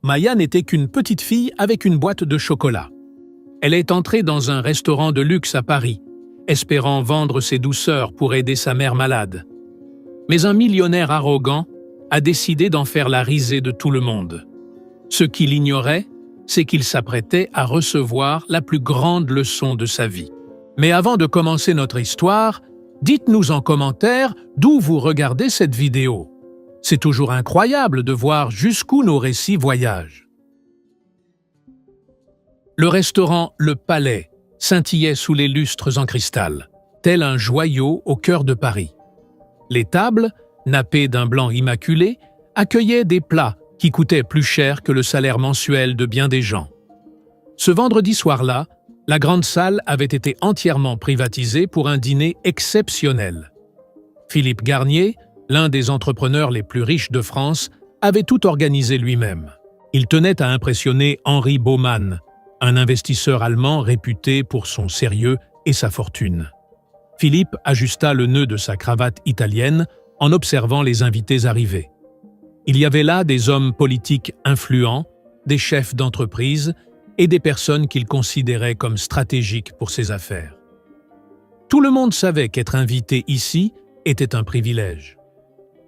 Maya n'était qu'une petite fille avec une boîte de chocolat. Elle est entrée dans un restaurant de luxe à Paris, espérant vendre ses douceurs pour aider sa mère malade. Mais un millionnaire arrogant a décidé d'en faire la risée de tout le monde. Ce qu'il ignorait, c'est qu'il s'apprêtait à recevoir la plus grande leçon de sa vie. Mais avant de commencer notre histoire, dites-nous en commentaire d'où vous regardez cette vidéo. C'est toujours incroyable de voir jusqu'où nos récits voyagent. Le restaurant Le Palais scintillait sous les lustres en cristal, tel un joyau au cœur de Paris. Les tables, nappées d'un blanc immaculé, accueillaient des plats qui coûtaient plus cher que le salaire mensuel de bien des gens. Ce vendredi soir-là, la grande salle avait été entièrement privatisée pour un dîner exceptionnel. Philippe Garnier, l'un des entrepreneurs les plus riches de France, avait tout organisé lui-même. Il tenait à impressionner Henri Baumann, un investisseur allemand réputé pour son sérieux et sa fortune. Philippe ajusta le nœud de sa cravate italienne en observant les invités arrivés. Il y avait là des hommes politiques influents, des chefs d'entreprise et des personnes qu'il considérait comme stratégiques pour ses affaires. Tout le monde savait qu'être invité ici était un privilège.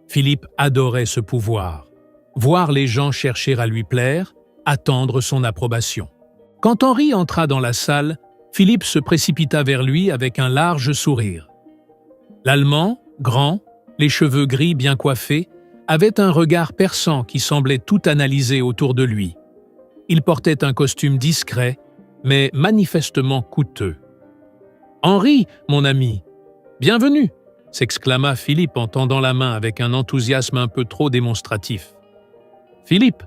Philippe adorait ce pouvoir, voir les gens chercher à lui plaire, attendre son approbation. Quand Henri entra dans la salle, Philippe se précipita vers lui avec un large sourire. L'Allemand, grand, les cheveux gris bien coiffés, avait un regard perçant qui semblait tout analyser autour de lui. Il portait un costume discret, mais manifestement coûteux. « Henri, mon ami, bienvenue !» s'exclama Philippe en tendant la main avec un enthousiasme un peu trop démonstratif. « Philippe !»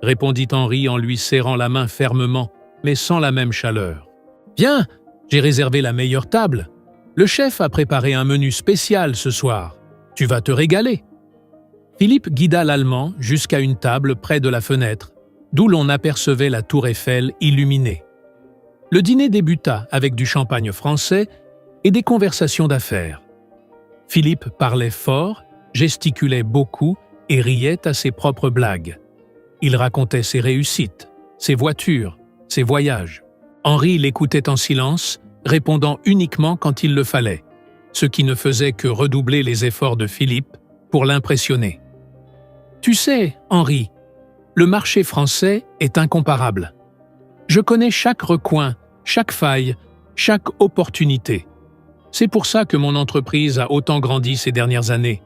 répondit Henri en lui serrant la main fermement, mais sans la même chaleur. « Viens, j'ai réservé la meilleure table. Le chef a préparé un menu spécial ce soir. Tu vas te régaler. » Philippe guida l'Allemand jusqu'à une table près de la fenêtre, d'où l'on apercevait la tour Eiffel illuminée. Le dîner débuta avec du champagne français et des conversations d'affaires. Philippe parlait fort, gesticulait beaucoup et riait à ses propres blagues. Il racontait ses réussites, ses voitures, ses voyages. Henri l'écoutait en silence, répondant uniquement quand il le fallait, ce qui ne faisait que redoubler les efforts de Philippe pour l'impressionner. « Tu sais, Henri, le marché français est incomparable. Je connais chaque recoin, chaque faille, chaque opportunité. C'est pour ça que mon entreprise a autant grandi ces dernières années. »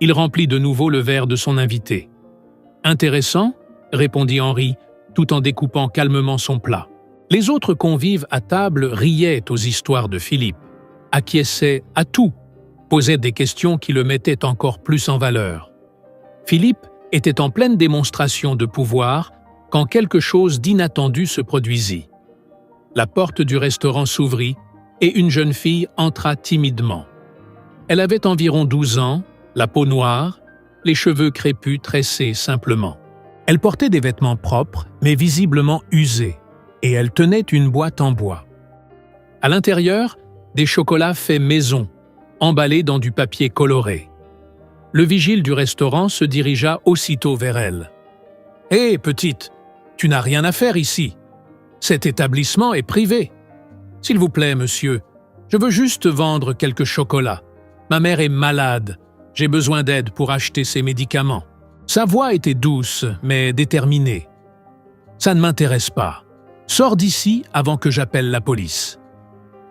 Il remplit de nouveau le verre de son invité. « Intéressant ?» répondit Henri, tout en découpant calmement son plat. Les autres convives à table riaient aux histoires de Philippe, acquiesçaient à tout, posaient des questions qui le mettaient encore plus en valeur. Philippe était en pleine démonstration de pouvoir quand quelque chose d'inattendu se produisit. La porte du restaurant s'ouvrit et une jeune fille entra timidement. Elle avait environ 12 ans, la peau noire, les cheveux crépus tressés simplement. Elle portait des vêtements propres mais visiblement usés et elle tenait une boîte en bois. À l'intérieur, des chocolats faits maison, emballés dans du papier coloré. Le vigile du restaurant se dirigea aussitôt vers elle. « Hé, petite, tu n'as rien à faire ici. Cet établissement est privé. S'il vous plaît, monsieur, je veux juste vendre quelques chocolats. Ma mère est malade. J'ai besoin d'aide pour acheter ses médicaments. » Sa voix était douce, mais déterminée. « Ça ne m'intéresse pas. Sors d'ici avant que j'appelle la police. »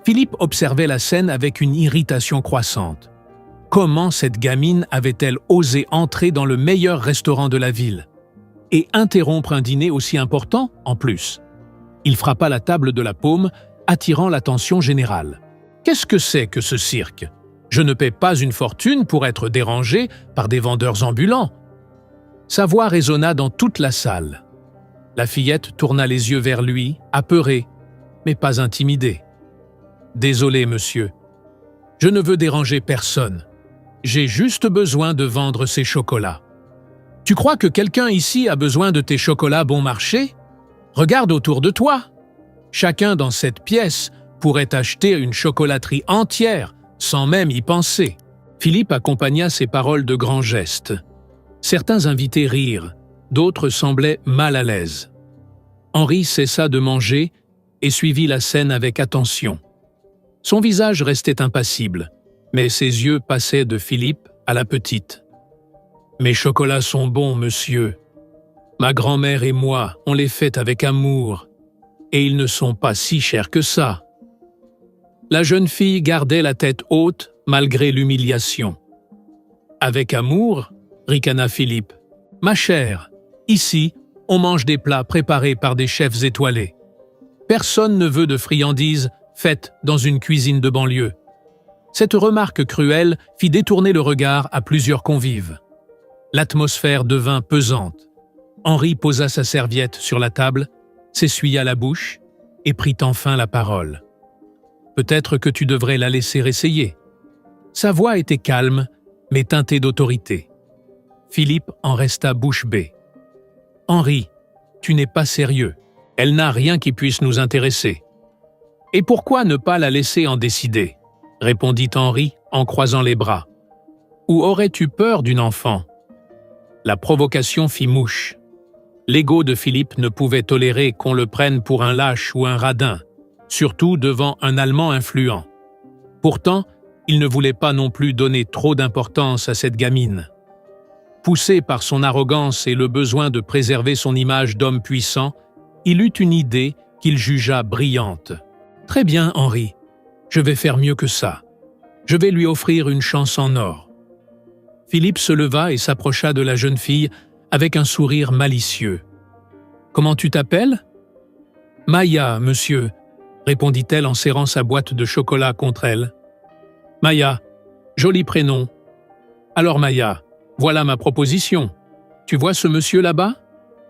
Philippe observait la scène avec une irritation croissante. Comment cette gamine avait-elle osé entrer dans le meilleur restaurant de la ville? Et interrompre un dîner aussi important, en plus. Il frappa la table de la paume, attirant l'attention générale. « Qu'est-ce que c'est que ce cirque? Je ne paie pas une fortune pour être dérangé par des vendeurs ambulants. » Sa voix résonna dans toute la salle. La fillette tourna les yeux vers lui, apeurée, mais pas intimidée. « Désolé, monsieur. Je ne veux déranger personne. J'ai juste besoin de vendre ces chocolats. Tu crois que quelqu'un ici a besoin de tes chocolats bon marché? Regarde autour de toi. Chacun dans cette pièce pourrait acheter une chocolaterie entière sans même y penser. » Philippe accompagna ces paroles de grands gestes. Certains invités rirent, d'autres semblaient mal à l'aise. Henri cessa de manger et suivit la scène avec attention. Son visage restait impassible, mais ses yeux passaient de Philippe à la petite. « Mes chocolats sont bons, monsieur. Ma grand-mère et moi, on les fait avec amour, et ils ne sont pas si chers que ça. » La jeune fille gardait la tête haute malgré l'humiliation. « Avec amour ?» ricana Philippe. « Ma chère, ici, on mange des plats préparés par des chefs étoilés. Personne ne veut de friandises faites dans une cuisine de banlieue. » Cette remarque cruelle fit détourner le regard à plusieurs convives. L'atmosphère devint pesante. Henri posa sa serviette sur la table, s'essuya la bouche et prit enfin la parole. « Peut-être que tu devrais la laisser essayer. » Sa voix était calme, mais teintée d'autorité. Philippe en resta bouche bée. « Henri, tu n'es pas sérieux. Elle n'a rien qui puisse nous intéresser. »« Et pourquoi ne pas la laisser en décider ?» répondit Henri en croisant les bras. « Ou aurais-tu peur d'une enfant ?» La provocation fit mouche. L'ego de Philippe ne pouvait tolérer qu'on le prenne pour un lâche ou un radin, surtout devant un Allemand influent. Pourtant, il ne voulait pas non plus donner trop d'importance à cette gamine. Poussé par son arrogance et le besoin de préserver son image d'homme puissant, il eut une idée qu'il jugea brillante. « Très bien, Henri, je vais faire mieux que ça. Je vais lui offrir une chance en or. » Philippe se leva et s'approcha de la jeune fille avec un sourire malicieux. « Comment tu t'appelles ?»« Maya, monsieur, » répondit-elle en serrant sa boîte de chocolat contre elle. « Maya, joli prénom. Alors Maya, voilà ma proposition. Tu vois ce monsieur là-bas ?»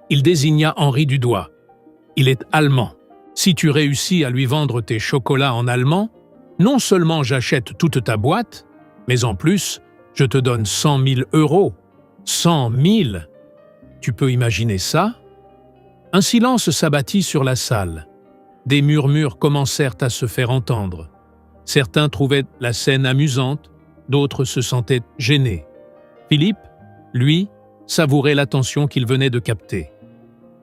Il désigna Henri du doigt. « Il est allemand. Si tu réussis à lui vendre tes chocolats en allemand, non seulement j'achète toute ta boîte, mais en plus, je te donne 100 000 euros. 100 000 ! Tu peux imaginer ça ?» Un silence s'abattit sur la salle. Des murmures commencèrent à se faire entendre. Certains trouvaient la scène amusante, d'autres se sentaient gênés. Philippe, lui, savourait l'attention qu'il venait de capter.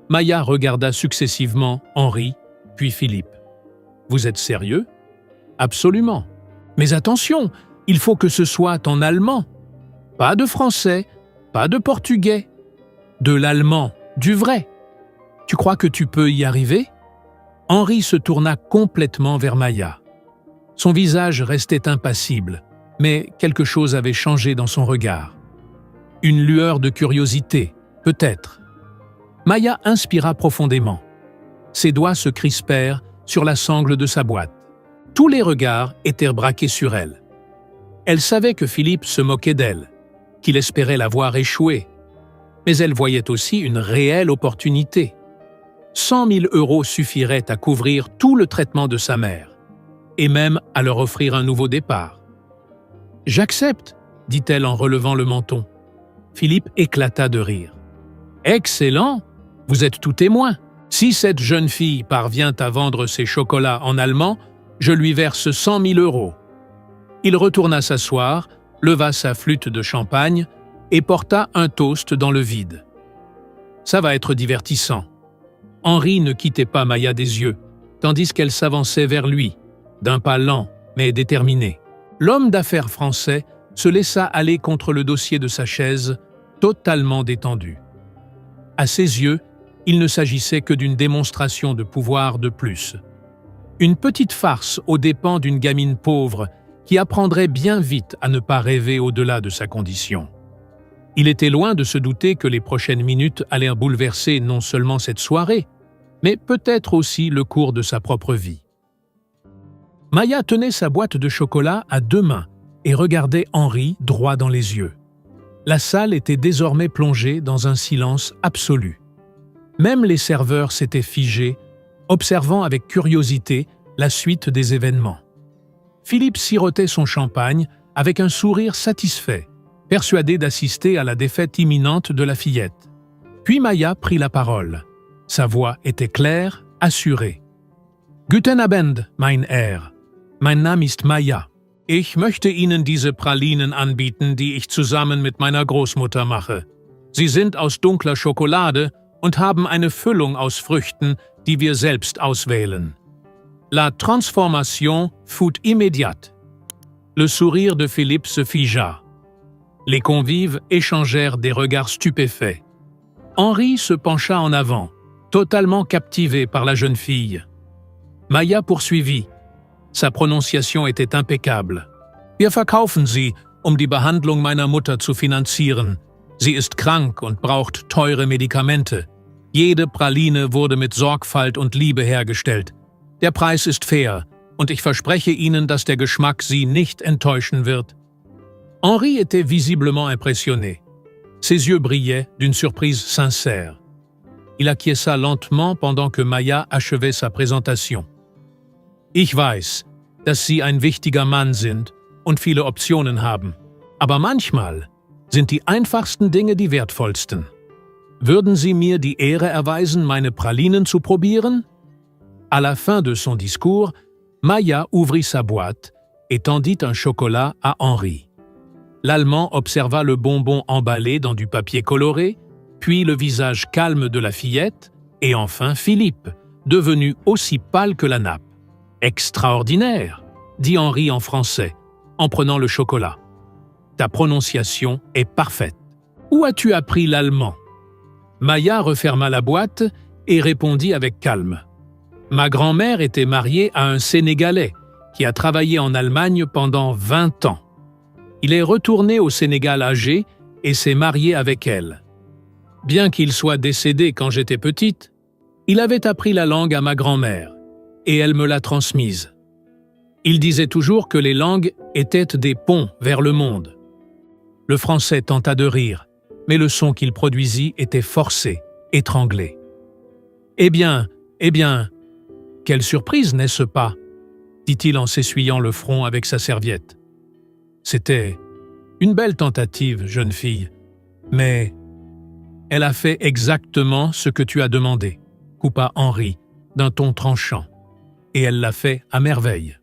Maya regarda successivement Henri, puis Philippe. « Vous êtes sérieux ? » ?»« Absolument. Mais attention, il faut que ce soit en allemand. Pas de français, pas de portugais. De l'allemand, du vrai. Tu crois que tu peux y arriver ?» Henri se tourna complètement vers Maya. Son visage restait impassible, mais quelque chose avait changé dans son regard. Une lueur de curiosité, peut-être. Maya inspira profondément. Ses doigts se crispèrent sur la sangle de sa boîte. Tous les regards étaient braqués sur elle. Elle savait que Philippe se moquait d'elle, qu'il espérait la voir échouer. Mais elle voyait aussi une réelle opportunité. 100 000 euros suffiraient à couvrir tout le traitement de sa mère, et même à leur offrir un nouveau départ. « J'accepte, » dit-elle en relevant le menton. Philippe éclata de rire. « Excellent, vous êtes tout témoin. Si cette jeune fille parvient à vendre ses chocolats en allemand, je lui verse 100 000 euros. » Il retourna s'asseoir, leva sa flûte de champagne et porta un toast dans le vide. « Ça va être divertissant. » Henri ne quittait pas Maya des yeux, tandis qu'elle s'avançait vers lui, d'un pas lent mais déterminé. L'homme d'affaires français se laissa aller contre le dossier de sa chaise, totalement détendu. À ses yeux, il ne s'agissait que d'une démonstration de pouvoir de plus. Une petite farce aux dépens d'une gamine pauvre qui apprendrait bien vite à ne pas rêver au-delà de sa condition. Il était loin de se douter que les prochaines minutes allaient bouleverser non seulement cette soirée, mais peut-être aussi le cours de sa propre vie. Maya tenait sa boîte de chocolat à deux mains et regardait Henri droit dans les yeux. La salle était désormais plongée dans un silence absolu. Même les serveurs s'étaient figés, observant avec curiosité la suite des événements. Philippe sirotait son champagne avec un sourire satisfait, persuadé d'assister à la défaite imminente de la fillette. Puis Maya prit la parole. Sa voix était claire, assurée. « Guten Abend, mein Herr. Mein Name ist Maya. Ich möchte Ihnen diese Pralinen anbieten, die ich zusammen mit meiner Großmutter mache. Sie sind aus dunkler Schokolade und haben eine Füllung aus Früchten, die wir selbst auswählen. La transformation fut immédiate. Le sourire de Philippe se figea. Les convives échangèrent des regards stupéfaits. Henri se pencha en avant, totalement captivé par la jeune fille. Maya poursuivit. Sa prononciation était impeccable. Wir verkaufen sie, um die Behandlung meiner Mutter zu finanzieren. Sie ist krank und braucht teure Medikamente. Jede Praline wurde mit Sorgfalt und Liebe hergestellt. Der Preis ist fair, und ich verspreche Ihnen, dass der Geschmack Sie nicht enttäuschen wird. Henri était visiblement impressionné. Ses yeux brillaient d'une surprise sincère. Il acquiesça lentement pendant que Maya achevait sa Präsentation. Ich weiß, dass Sie ein wichtiger Mann sind und viele Optionen haben. Aber manchmal sind die einfachsten Dinge die wertvollsten. Würden Sie mir die Ehre erweisen, meine Pralinen zu probieren? À la fin de son discours, Maya ouvrit sa boîte et tendit un chocolat à Henri. L'Allemand observa le bonbon emballé dans du papier coloré, puis le visage calme de la fillette, et enfin Philippe, devenu aussi pâle que la nappe. « Extraordinaire !» dit Henri en français, en prenant le chocolat. « Ta prononciation est parfaite. Où as-tu appris l'allemand ?» Maya referma la boîte et répondit avec calme. « Ma grand-mère était mariée à un Sénégalais qui a travaillé en Allemagne pendant 20 ans. Il est retourné au Sénégal âgé et s'est marié avec elle. Bien qu'il soit décédé quand j'étais petite, il avait appris la langue à ma grand-mère et elle me l'a transmise. Il disait toujours que les langues étaient des ponts vers le monde. » Le Français tenta de rire, mais le son qu'il produisit était forcé, étranglé. « Eh bien, quelle surprise, n'est-ce pas ?» dit-il en s'essuyant le front avec sa serviette. « C'était une belle tentative, jeune fille, mais elle a fait exactement ce que tu as demandé, » coupa Henri d'un ton tranchant. « Et elle l'a fait à merveille. »«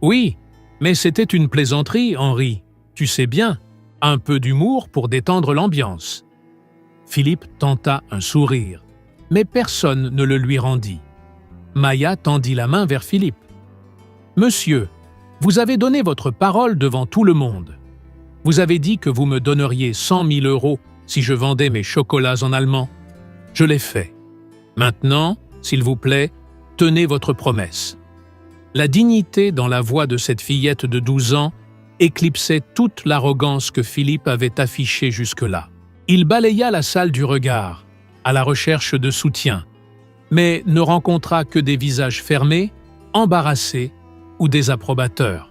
Oui, mais c'était une plaisanterie, Henri, tu sais bien, un peu d'humour pour détendre l'ambiance. » Philippe tenta un sourire, mais personne ne le lui rendit. Maya tendit la main vers Philippe. « Monsieur, vous avez donné votre parole devant tout le monde. Vous avez dit que vous me donneriez 100 000 € si je vendais mes chocolats en allemand. Je l'ai fait. Maintenant, s'il vous plaît, tenez votre promesse. » La dignité dans la voix de cette fillette de 12 ans éclipsait toute l'arrogance que Philippe avait affichée jusque-là. Il balaya la salle du regard, à la recherche de soutien, mais ne rencontra que des visages fermés, embarrassés ou désapprobateurs.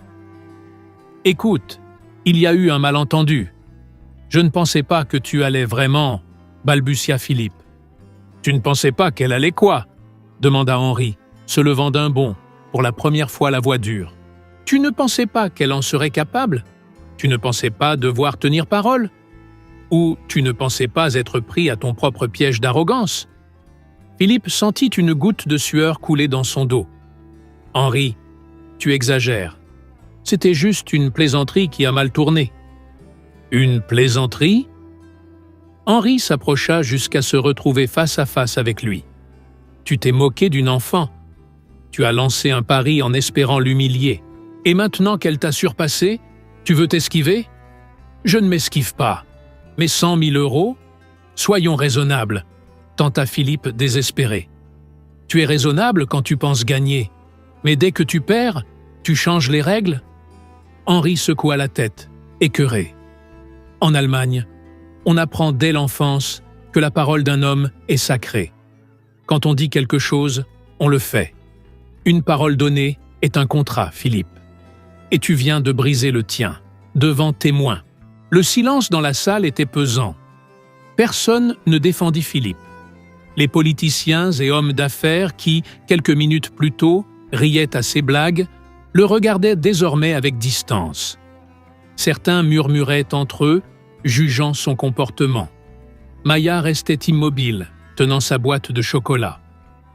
« Écoute, il y a eu un malentendu. Je ne pensais pas que tu allais vraiment, » balbutia Philippe. « Tu ne pensais pas qu'elle allait quoi ?» demanda Henri, se levant d'un bond, pour la première fois la voix dure. « Tu ne pensais pas qu'elle en serait capable? Tu ne pensais pas devoir tenir parole? Ou tu ne pensais pas être pris à ton propre piège d'arrogance ?» Philippe sentit une goutte de sueur couler dans son dos. « Henri, tu exagères. C'était juste une plaisanterie qui a mal tourné. »« Une plaisanterie ?» Henri s'approcha jusqu'à se retrouver face à face avec lui. « Tu t'es moqué d'une enfant. Tu as lancé un pari en espérant l'humilier. Et maintenant qu'elle t'a surpassé, tu veux t'esquiver? Je ne m'esquive pas. Mais 100 000 €? Soyons raisonnables, » tenta Philippe désespéré. « Tu es raisonnable quand tu penses gagner, mais dès que tu perds, tu changes les règles ?» Henri secoua la tête, écœuré. En Allemagne, on apprend dès l'enfance que la parole d'un homme est sacrée. Quand on dit quelque chose, on le fait. Une parole donnée est un contrat, Philippe. Et tu viens de briser le tien, devant témoins. Le silence dans la salle était pesant. Personne ne défendit Philippe. Les politiciens et hommes d'affaires qui, quelques minutes plus tôt, riaient à ses blagues, le regardaient désormais avec distance. Certains murmuraient entre eux, jugeant son comportement. Maya restait immobile, tenant sa boîte de chocolat.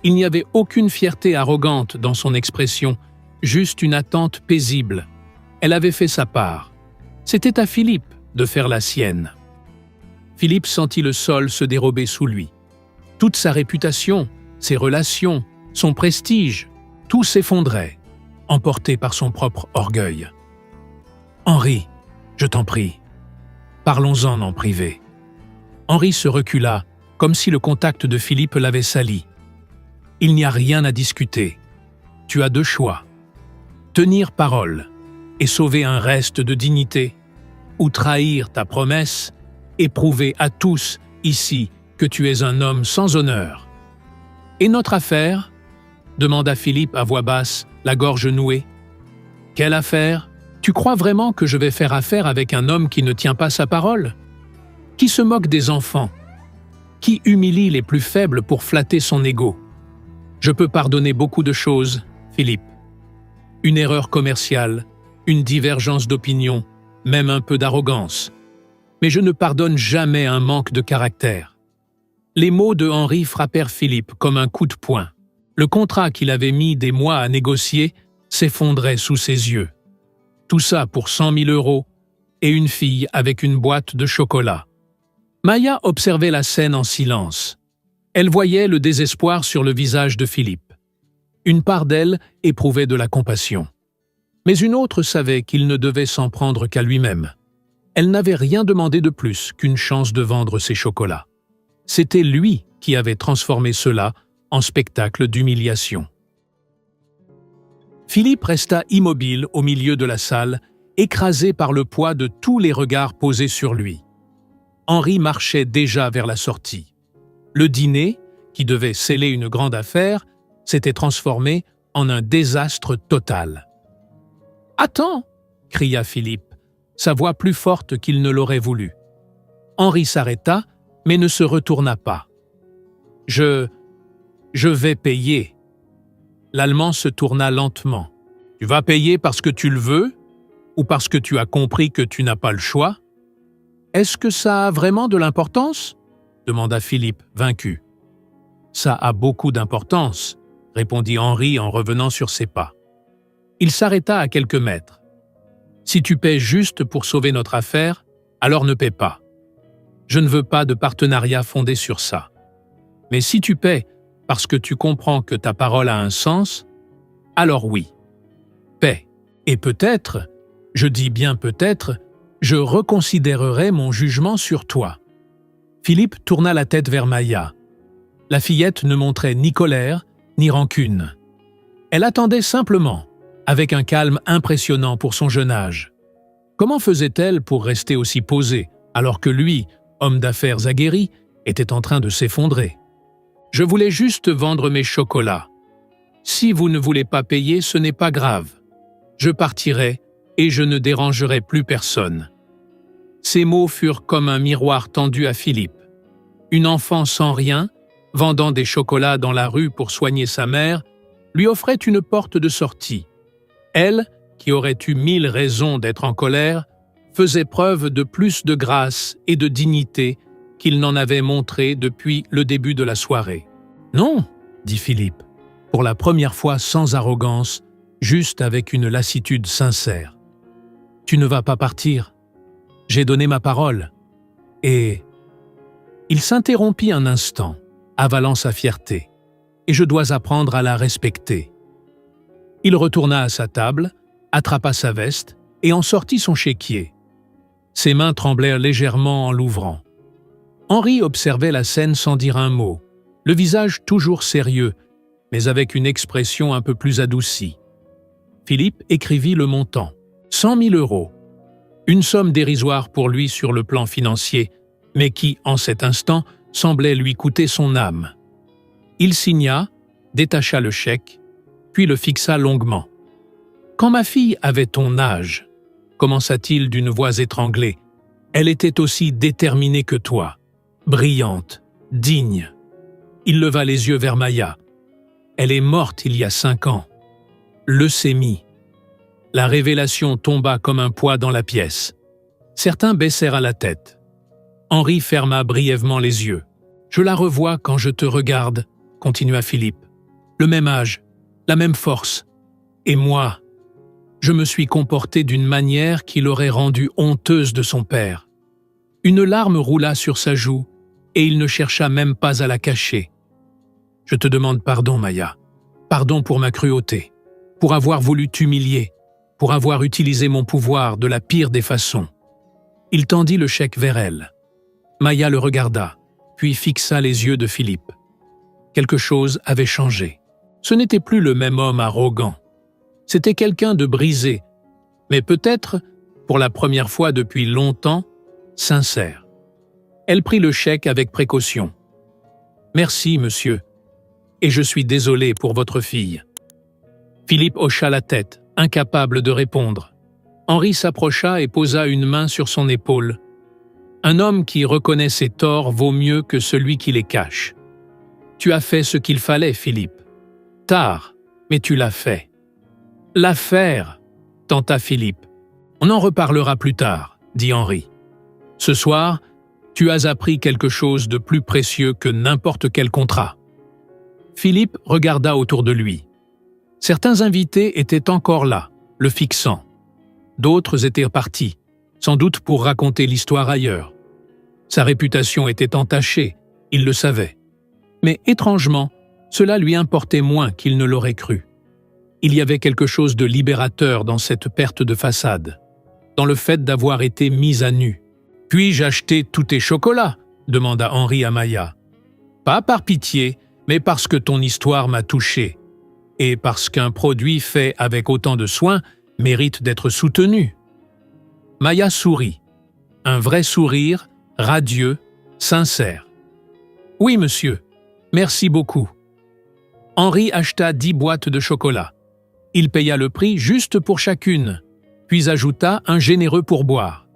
Il n'y avait aucune fierté arrogante dans son expression, juste une attente paisible. Elle avait fait sa part. C'était à Philippe de faire la sienne. Philippe sentit le sol se dérober sous lui. Toute sa réputation, ses relations, son prestige, tout s'effondrait, emporté par son propre orgueil. « Henri, je t'en prie, parlons-en en privé. » Henri se recula, comme si le contact de Philippe l'avait sali. « Il n'y a rien à discuter. Tu as deux choix. Tenir parole et sauver un reste de dignité, ou trahir ta promesse et prouver à tous ici que tu es un homme sans honneur. »« Et notre affaire ?» demanda Philippe à voix basse, la gorge nouée. « Quelle affaire ? Tu crois vraiment que je vais faire affaire avec un homme qui ne tient pas sa parole ? Qui se moque des enfants ? Qui humilie les plus faibles pour flatter son ego ? Je peux pardonner beaucoup de choses, Philippe. Une erreur commerciale, une divergence d'opinion, même un peu d'arrogance. Mais je ne pardonne jamais un manque de caractère. » Les mots de Henri frappèrent Philippe comme un coup de poing. Le contrat qu'il avait mis des mois à négocier s'effondrait sous ses yeux. Tout ça pour 100 000 € et une fille avec une boîte de chocolat. Maya observait la scène en silence. Elle voyait le désespoir sur le visage de Philippe. Une part d'elle éprouvait de la compassion. Mais une autre savait qu'il ne devait s'en prendre qu'à lui-même. Elle n'avait rien demandé de plus qu'une chance de vendre ses chocolats. C'était lui qui avait transformé cela en spectacle d'humiliation. Philippe resta immobile au milieu de la salle, écrasé par le poids de tous les regards posés sur lui. Henri marchait déjà vers la sortie. Le dîner, qui devait sceller une grande affaire, s'était transformé en un désastre total. « Attends !» cria Philippe, sa voix plus forte qu'il ne l'aurait voulu. Henri s'arrêta, mais ne se retourna pas. « Je vais payer. » L'Allemand se tourna lentement. « Tu vas payer parce que tu le veux ou parce que tu as compris que tu n'as pas le choix ? Est-ce que ça a vraiment de l'importance ? » demanda Philippe, vaincu. « Ça a beaucoup d'importance, » répondit Henri en revenant sur ses pas. Il s'arrêta à quelques mètres. « Si tu paies juste pour sauver notre affaire, alors ne paie pas. Je ne veux pas de partenariat fondé sur ça. Mais si tu paies parce que tu comprends que ta parole a un sens, alors oui, paie. Et peut-être, je dis bien peut-être, je reconsidérerai mon jugement sur toi. » Philippe tourna la tête vers Maya. La fillette ne montrait ni colère, ni rancune. Elle attendait simplement, avec un calme impressionnant pour son jeune âge. Comment faisait-elle pour rester aussi posée, alors que lui, homme d'affaires aguerri, était en train de s'effondrer ? « Je voulais juste vendre mes chocolats. Si vous ne voulez pas payer, ce n'est pas grave. Je partirai et je ne dérangerai plus personne. » Ces mots furent comme un miroir tendu à Philippe. Une enfant sans rien, vendant des chocolats dans la rue pour soigner sa mère, lui offrait une porte de sortie. Elle, qui aurait eu 1000 raisons d'être en colère, faisait preuve de plus de grâce et de dignité qu'il n'en avait montré depuis le début de la soirée. « Non, » dit Philippe, pour la première fois sans arrogance, juste avec une lassitude sincère. « Tu ne vas pas partir. J'ai donné ma parole. » Et il s'interrompit un instant, avalant sa fierté, et je dois apprendre à la respecter. Il retourna à sa table, attrapa sa veste et en sortit son chéquier. Ses mains tremblèrent légèrement en l'ouvrant. Henri observait la scène sans dire un mot, le visage toujours sérieux, mais avec une expression un peu plus adoucie. Philippe écrivit le montant, 100 000 €. Une somme dérisoire pour lui sur le plan financier, mais qui, en cet instant, semblait lui coûter son âme. Il signa, détacha le chèque, puis le fixa longuement. « Quand ma fille avait ton âge, » commença-t-il d'une voix étranglée, « elle était aussi déterminée que toi, brillante, digne. » Il leva les yeux vers Maya. « Elle est morte il y a 5 ans. Leucémie. » La révélation tomba comme un poids dans la pièce. Certains baissèrent la tête. Henri ferma brièvement les yeux. « Je la revois quand je te regarde, » continua Philippe. « Le même âge, la même force. Et moi, je me suis comporté d'une manière qui l'aurait rendue honteuse de son père. Une larme roula sur sa joue, et il ne chercha même pas à la cacher. « Je te demande pardon, Maya. Pardon pour ma cruauté, pour avoir voulu t'humilier, pour avoir utilisé mon pouvoir de la pire des façons. » Il tendit le chèque vers elle. Maya le regarda, puis fixa les yeux de Philippe. Quelque chose avait changé. Ce n'était plus le même homme arrogant. C'était quelqu'un de brisé, mais peut-être, pour la première fois depuis longtemps, sincère. Elle prit le chèque avec précaution. « Merci, monsieur, et je suis désolé pour votre fille. » Philippe hocha la tête, incapable de répondre. Henri s'approcha et posa une main sur son épaule. Un homme qui reconnaît ses torts vaut mieux que celui qui les cache. Tu as fait ce qu'il fallait, Philippe. Tard, mais tu l'as fait. L'affaire, tenta Philippe. On en reparlera plus tard, dit Henri. Ce soir, tu as appris quelque chose de plus précieux que n'importe quel contrat. Philippe regarda autour de lui. Certains invités étaient encore là, le fixant. D'autres étaient partis, sans doute pour raconter l'histoire ailleurs. Sa réputation était entachée, il le savait. Mais étrangement, cela lui importait moins qu'il ne l'aurait cru. Il y avait quelque chose de libérateur dans cette perte de façade, dans le fait d'avoir été mis à nu. « Puis-je acheter tous tes chocolats ?» demanda Henri à Maya. « Pas par pitié, mais parce que ton histoire m'a touché, et parce qu'un produit fait avec autant de soin mérite d'être soutenu. » Maya sourit, un vrai sourire, radieux, sincère. « Oui, monsieur, merci beaucoup. » Henri acheta 10 boîtes de chocolat. Il paya le prix juste pour chacune, puis ajouta un généreux pourboire.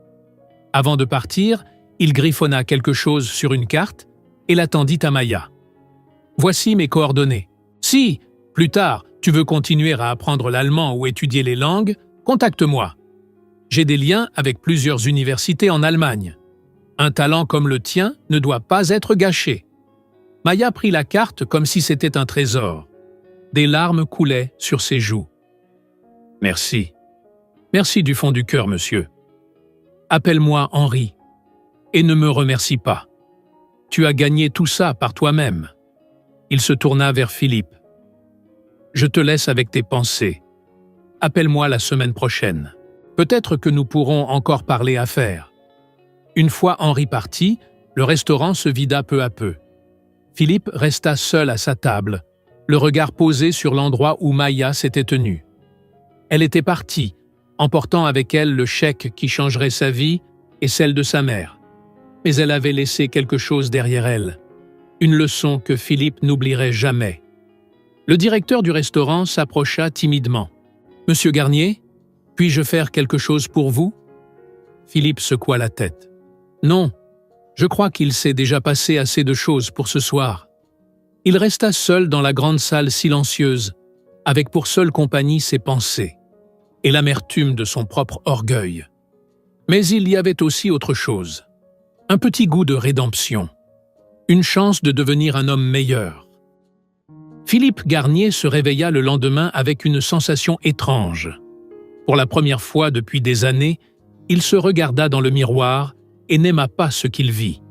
Avant de partir, il griffonna quelque chose sur une carte et la tendit à Maya. « Voici mes coordonnées. Si, plus tard, tu veux continuer à apprendre l'allemand ou étudier les langues, contacte-moi. J'ai des liens avec plusieurs universités en Allemagne. Un talent comme le tien ne doit pas être gâché. » Maya prit la carte comme si c'était un trésor. Des larmes coulaient sur ses joues. « Merci. Merci du fond du cœur, monsieur. Appelle-moi Henri, et ne me remercie pas. Tu as gagné tout ça par toi-même. » Il se tourna vers Philippe. « Je te laisse avec tes pensées. Appelle-moi la semaine prochaine. Peut-être que nous pourrons encore parler affaires. » Une fois Henri parti, le restaurant se vida peu à peu. Philippe resta seul à sa table, le regard posé sur l'endroit où Maya s'était tenue. Elle était partie, emportant avec elle le chèque qui changerait sa vie et celle de sa mère. Mais elle avait laissé quelque chose derrière elle, une leçon que Philippe n'oublierait jamais. Le directeur du restaurant s'approcha timidement. « Monsieur Garnier, puis-je faire quelque chose pour vous ?» Philippe secoua la tête. « Non, je crois qu'il s'est déjà passé assez de choses pour ce soir. » Il resta seul dans la grande salle silencieuse, avec pour seule compagnie ses pensées et l'amertume de son propre orgueil. Mais il y avait aussi autre chose, un petit goût de rédemption, une chance de devenir un homme meilleur. Philippe Garnier se réveilla le lendemain avec une sensation étrange. Pour la première fois depuis des années, il se regarda dans le miroir et n'aima pas ce qu'il vit.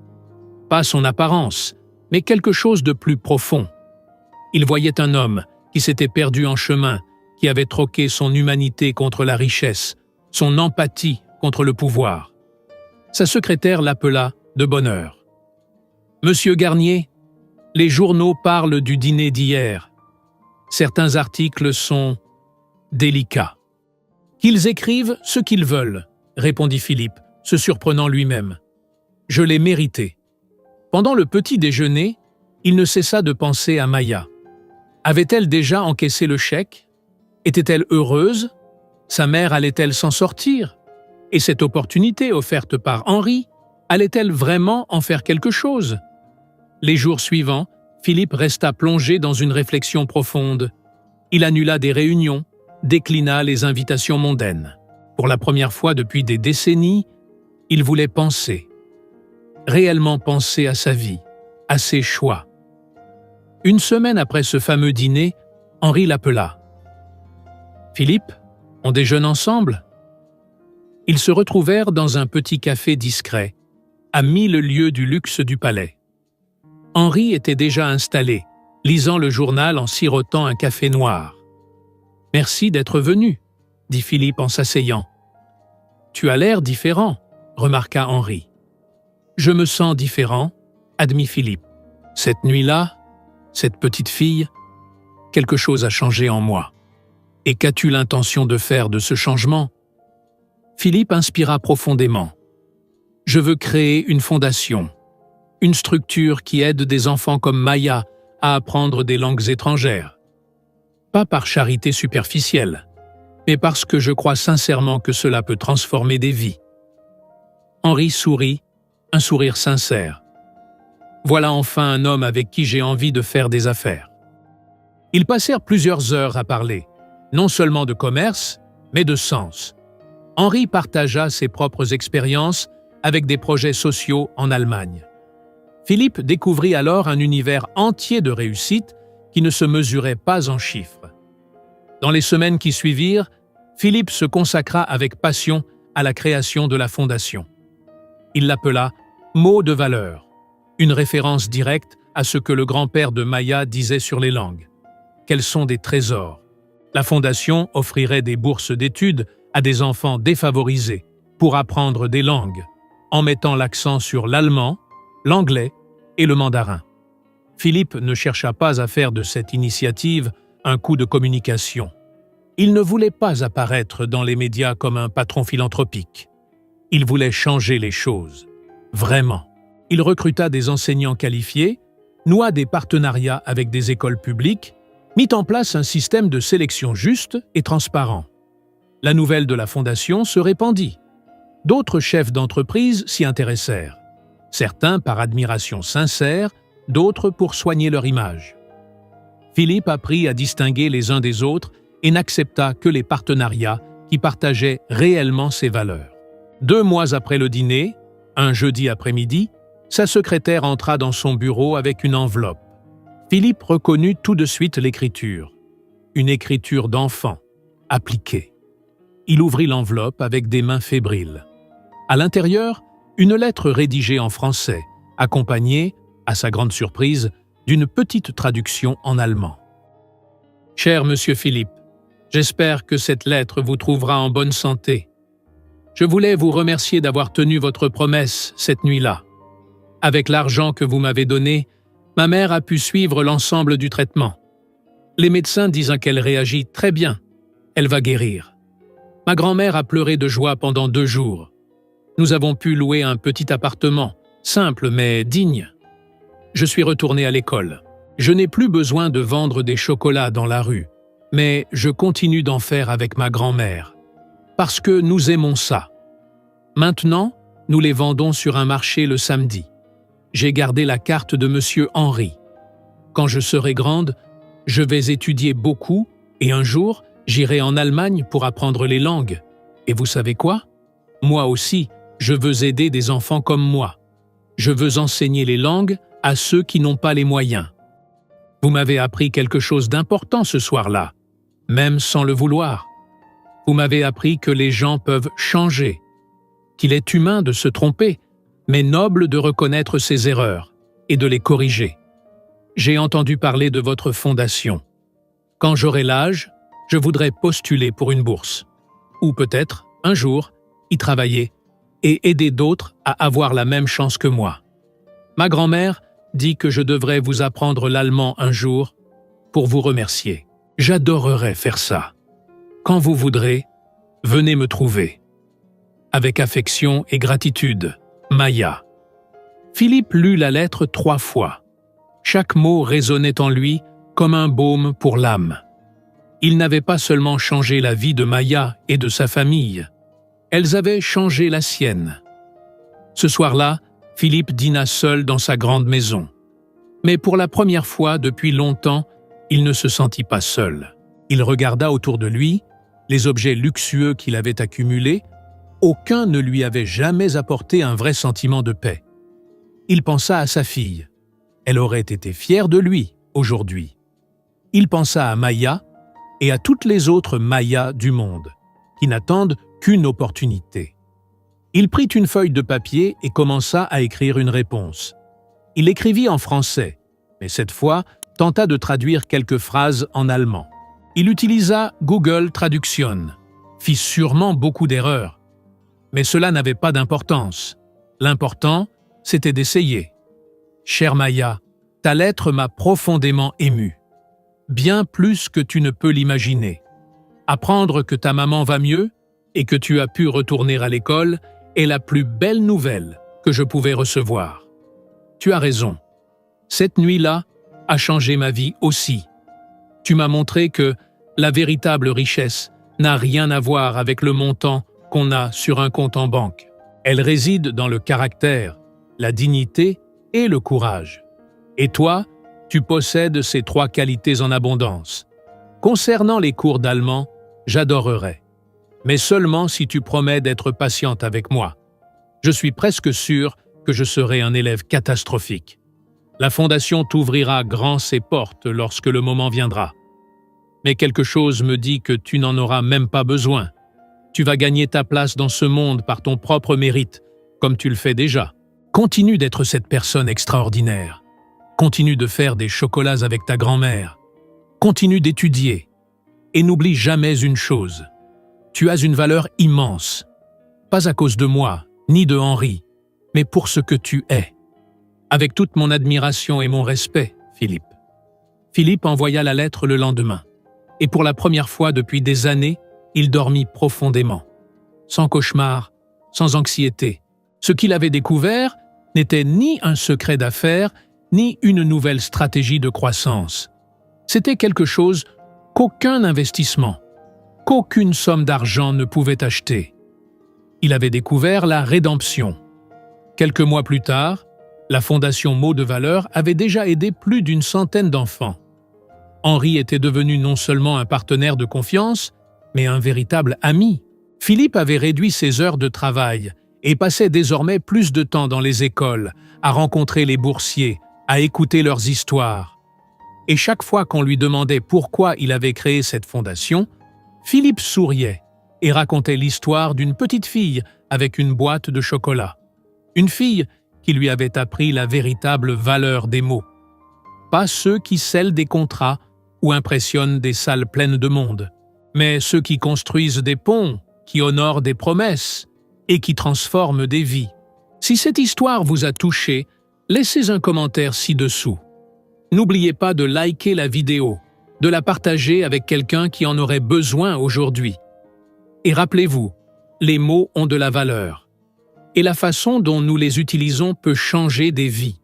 Pas son apparence, mais quelque chose de plus profond. Il voyait un homme qui s'était perdu en chemin, qui avait troqué son humanité contre la richesse, son empathie contre le pouvoir. Sa secrétaire l'appela de bonne heure. « Monsieur Garnier, les journaux parlent du dîner d'hier. Certains articles sont délicats. »« Qu'ils écrivent ce qu'ils veulent, » répondit Philippe, se surprenant lui-même. « Je l'ai mérité. » Pendant le petit déjeuner, il ne cessa de penser à Maya. Avait-elle déjà encaissé le chèque? Était-elle heureuse? Sa mère allait-elle s'en sortir? Et cette opportunité offerte par Henri, allait-elle vraiment en faire quelque chose? Les jours suivants, Philippe resta plongé dans une réflexion profonde. Il annula des réunions, déclina les invitations mondaines. Pour la première fois depuis des décennies, il voulait penser. Réellement penser à sa vie, à ses choix. Une semaine après ce fameux dîner, Henri l'appela. « Philippe, on déjeune ensemble ?» Ils se retrouvèrent dans un petit café discret, à 1000 lieues du luxe du palais. Henri était déjà installé, lisant le journal en sirotant un café noir. « Merci d'être venu, » dit Philippe en s'asseyant. « Tu as l'air différent, » remarqua Henri. « Je me sens différent, » admit Philippe. « Cette nuit-là, cette petite fille, quelque chose a changé en moi. Et qu'as-tu l'intention de faire de ce changement ?» Philippe inspira profondément. « Je veux créer une fondation, une structure qui aide des enfants comme Maya à apprendre des langues étrangères. Pas par charité superficielle, mais parce que je crois sincèrement que cela peut transformer des vies. » Henri sourit, un sourire sincère. « Voilà enfin un homme avec qui j'ai envie de faire des affaires. » Ils passèrent plusieurs heures à parler, non seulement de commerce, mais de sens. Henri partagea ses propres expériences avec des projets sociaux en Allemagne. Philippe découvrit alors un univers entier de réussite qui ne se mesurait pas en chiffres. Dans les semaines qui suivirent, Philippe se consacra avec passion à la création de la fondation. Il l'appela « mot de valeur », une référence directe à ce que le grand-père de Maya disait sur les langues. Qu'elles sont des trésors. La fondation offrirait des bourses d'études à des enfants défavorisés pour apprendre des langues, en mettant l'accent sur l'allemand, l'anglais et le mandarin. Philippe ne chercha pas à faire de cette initiative un coup de communication. Il ne voulait pas apparaître dans les médias comme un patron philanthropique. Il voulait changer les choses. Vraiment. Il recruta des enseignants qualifiés, noua des partenariats avec des écoles publiques, mit en place un système de sélection juste et transparent. La nouvelle de la fondation se répandit. D'autres chefs d'entreprise s'y intéressèrent. Certains par admiration sincère, d'autres pour soigner leur image. Philippe apprit à distinguer les uns des autres et n'accepta que les partenariats qui partageaient réellement ses valeurs. 2 mois après le dîner, un jeudi après-midi, sa secrétaire entra dans son bureau avec une enveloppe. Philippe reconnut tout de suite l'écriture. Une écriture d'enfant, appliquée. Il ouvrit l'enveloppe avec des mains fébriles. À l'intérieur, une lettre rédigée en français, accompagnée, à sa grande surprise, d'une petite traduction en allemand. « Cher Monsieur Philippe, j'espère que cette lettre vous trouvera en bonne santé. Je voulais vous remercier d'avoir tenu votre promesse cette nuit-là. Avec l'argent que vous m'avez donné, ma mère a pu suivre l'ensemble du traitement. Les médecins disent qu'elle réagit très bien. Elle va guérir. Ma grand-mère a pleuré de joie pendant 2 jours. Nous avons pu louer un petit appartement, simple mais digne. Je suis retourné à l'école. Je n'ai plus besoin de vendre des chocolats dans la rue, mais je continue d'en faire avec ma grand-mère. Parce que nous aimons ça. Maintenant, nous les vendons sur un marché le samedi. J'ai gardé la carte de Monsieur Henri. Quand je serai grande, je vais étudier beaucoup et un jour, j'irai en Allemagne pour apprendre les langues. Et vous savez quoi? Moi aussi, je veux aider des enfants comme moi. Je veux enseigner les langues à ceux qui n'ont pas les moyens. Vous m'avez appris quelque chose d'important ce soir-là, même sans le vouloir. Vous m'avez appris que les gens peuvent changer, qu'il est humain de se tromper, mais noble de reconnaître ses erreurs et de les corriger. J'ai entendu parler de votre fondation. Quand j'aurai l'âge, je voudrais postuler pour une bourse. Ou peut-être, un jour, y travailler et aider d'autres à avoir la même chance que moi. Ma grand-mère dit que je devrais vous apprendre l'allemand un jour pour vous remercier. J'adorerais faire ça. Quand vous voudrez, venez me trouver. Avec affection et gratitude, Maya. Philippe lut la lettre 3 fois. Chaque mot résonnait en lui comme un baume pour l'âme. Il n'avait pas seulement changé la vie de Maya et de sa famille, elles avaient changé la sienne. Ce soir-là, Philippe dîna seul dans sa grande maison. Mais pour la première fois depuis longtemps, il ne se sentit pas seul. Il regarda autour de lui, les objets luxueux qu'il avait accumulés, aucun ne lui avait jamais apporté un vrai sentiment de paix. Il pensa à sa fille. Elle aurait été fière de lui aujourd'hui. Il pensa à Maya et à toutes les autres Mayas du monde, qui n'attendent qu'une opportunité. Il prit une feuille de papier et commença à écrire une réponse. Il écrivit en français, mais cette fois tenta de traduire quelques phrases en allemand. Il utilisa Google Traduction, fit sûrement beaucoup d'erreurs. Mais cela n'avait pas d'importance. L'important, c'était d'essayer. Chère Maya, ta lettre m'a profondément ému. Bien plus que tu ne peux l'imaginer. Apprendre que ta maman va mieux et que tu as pu retourner à l'école est la plus belle nouvelle que je pouvais recevoir. Tu as raison. Cette nuit-là a changé ma vie aussi. Tu m'as montré que la véritable richesse n'a rien à voir avec le montant qu'on a sur un compte en banque. Elle réside dans le caractère, la dignité et le courage. Et toi, tu possèdes ces 3 qualités en abondance. Concernant les cours d'allemand, j'adorerais. Mais seulement si tu promets d'être patiente avec moi. Je suis presque sûr que je serai un élève catastrophique. La Fondation t'ouvrira grand ses portes lorsque le moment viendra. Mais quelque chose me dit que tu n'en auras même pas besoin. Tu vas gagner ta place dans ce monde par ton propre mérite, comme tu le fais déjà. Continue d'être cette personne extraordinaire. Continue de faire des chocolats avec ta grand-mère. Continue d'étudier. Et n'oublie jamais une chose. Tu as une valeur immense. Pas à cause de moi, ni de Henri, mais pour ce que tu es. Avec toute mon admiration et mon respect, Philippe. Philippe envoya la lettre le lendemain. Et pour la première fois depuis des années, il dormit profondément. Sans cauchemar, sans anxiété. Ce qu'il avait découvert n'était ni un secret d'affaires, ni une nouvelle stratégie de croissance. C'était quelque chose qu'aucun investissement, qu'aucune somme d'argent ne pouvait acheter. Il avait découvert la rédemption. Quelques mois plus tard, la Fondation Mots de Valeur avait déjà aidé plus d'une centaine d'enfants. Henri était devenu non seulement un partenaire de confiance, mais un véritable ami. Philippe avait réduit ses heures de travail et passait désormais plus de temps dans les écoles, à rencontrer les boursiers, à écouter leurs histoires. Et chaque fois qu'on lui demandait pourquoi il avait créé cette fondation, Philippe souriait et racontait l'histoire d'une petite fille avec une boîte de chocolat. Une fille qui lui avait appris la véritable valeur des mots. Pas ceux qui scellent des contrats ou impressionnent des salles pleines de monde, mais ceux qui construisent des ponts, qui honorent des promesses et qui transforment des vies. Si cette histoire vous a touché, laissez un commentaire ci-dessous. N'oubliez pas de liker la vidéo, de la partager avec quelqu'un qui en aurait besoin aujourd'hui. Et rappelez-vous, les mots ont de la valeur. Et la façon dont nous les utilisons peut changer des vies.